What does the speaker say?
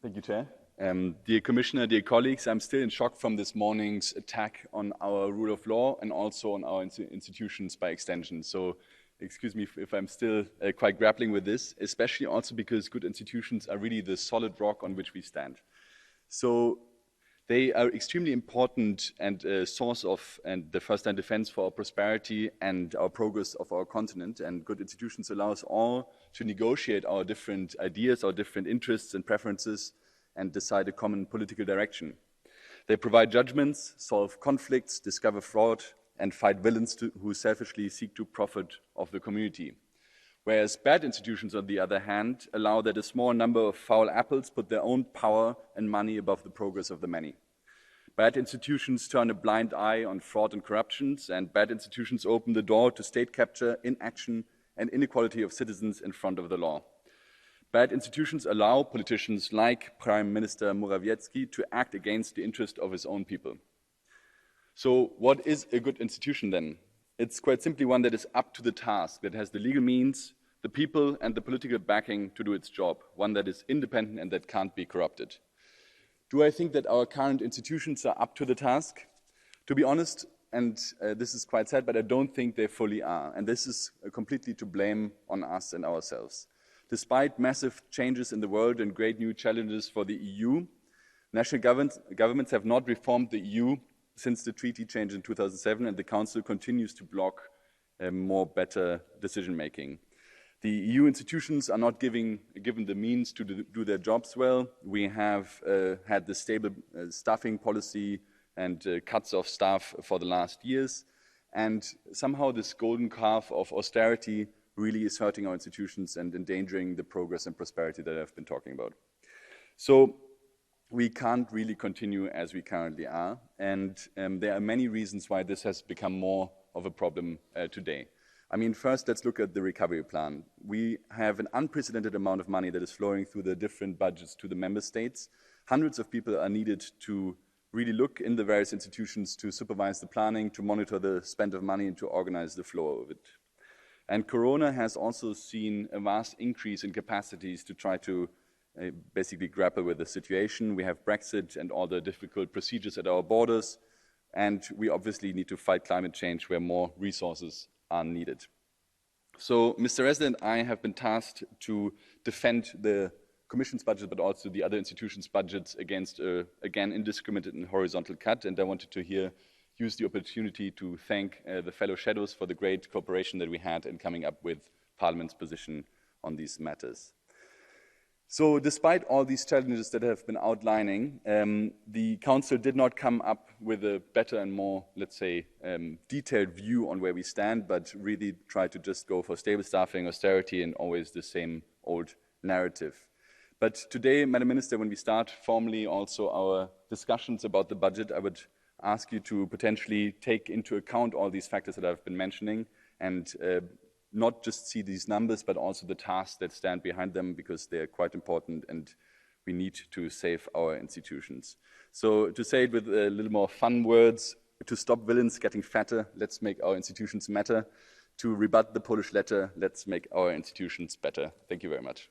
Thank you, Chair. Dear Commissioner, dear colleagues, I'm still in shock from this morning's attack on our rule of law and also on our institutions by extension. So excuse me if I'm still quite grappling with this, especially also because good institutions are really the solid rock on which we stand. So they are extremely important and a source of and the first-line defense for our prosperity and our progress of our continent. And good institutions allow us all to negotiate our different ideas, our different interests and preferences, and decide a common political direction. They provide judgments, solve conflicts, discover fraud, and fight villains who selfishly seek to profit of the community. Whereas bad institutions, on the other hand, allow that a small number of foul apples put their own power and money above the progress of the many. Bad institutions turn a blind eye on fraud and corruptions, and bad institutions open the door to state capture, inaction, and inequality of citizens in front of the law. Bad institutions allow politicians like Prime Minister Morawiecki to act against the interest of his own people. So what is a good institution then? It's quite simply one that is up to the task, that has the legal means, the people and the political backing to do its job, one that is independent and that can't be corrupted. Do I think that our current institutions are up to the task? To be honest, and this is quite sad, but I don't think they fully are. And this is completely to blame on us and ourselves. Despite massive changes in the world and great new challenges for the EU, national governments have not reformed the EU since the treaty change in 2007, and the Council continues to block more better decision-making. The EU institutions are not given the means to do their jobs well. We have had the stable staffing policy and cuts of staff for the last years, and somehow this golden calf of austerity really is hurting our institutions and endangering the progress and prosperity that I've been talking about. So we can't really continue as we currently are, and there are many reasons why this has become more of a problem today. I mean, first, let's look at the recovery plan. We have an unprecedented amount of money that is flowing through the different budgets to the member states. Hundreds of people are needed to really look in the various institutions to supervise the planning, to monitor the spend of money, and to organize the flow of it. And Corona has also seen a vast increase in capacities to try to basically grapple with the situation. We have Brexit and all the difficult procedures at our borders, and we obviously need to fight climate change where more resources are needed. So, Mr. Resident, I have been tasked to defend the Commission's budget, but also the other institutions' budgets against, again, indiscriminate and horizontal cut, and I wanted to use the opportunity to thank the fellow shadows for the great cooperation that we had in coming up with Parliament's position on these matters. So despite all these challenges that I have been outlining, the Council did not come up with a better and more, let's say, detailed view on where we stand, but really tried to just go for stable staffing, austerity, and always the same old narrative. But today, Madam Minister, when we start formally also our discussions about the budget, I would ask you to potentially take into account all these factors that I've been mentioning and not just see these numbers, but also the tasks that stand behind them, because they are quite important and we need to save our institutions. So to say it with a little more fun words, to stop villains getting fatter, let's make our institutions matter. To rebut the Polish letter, let's make our institutions better. Thank you very much.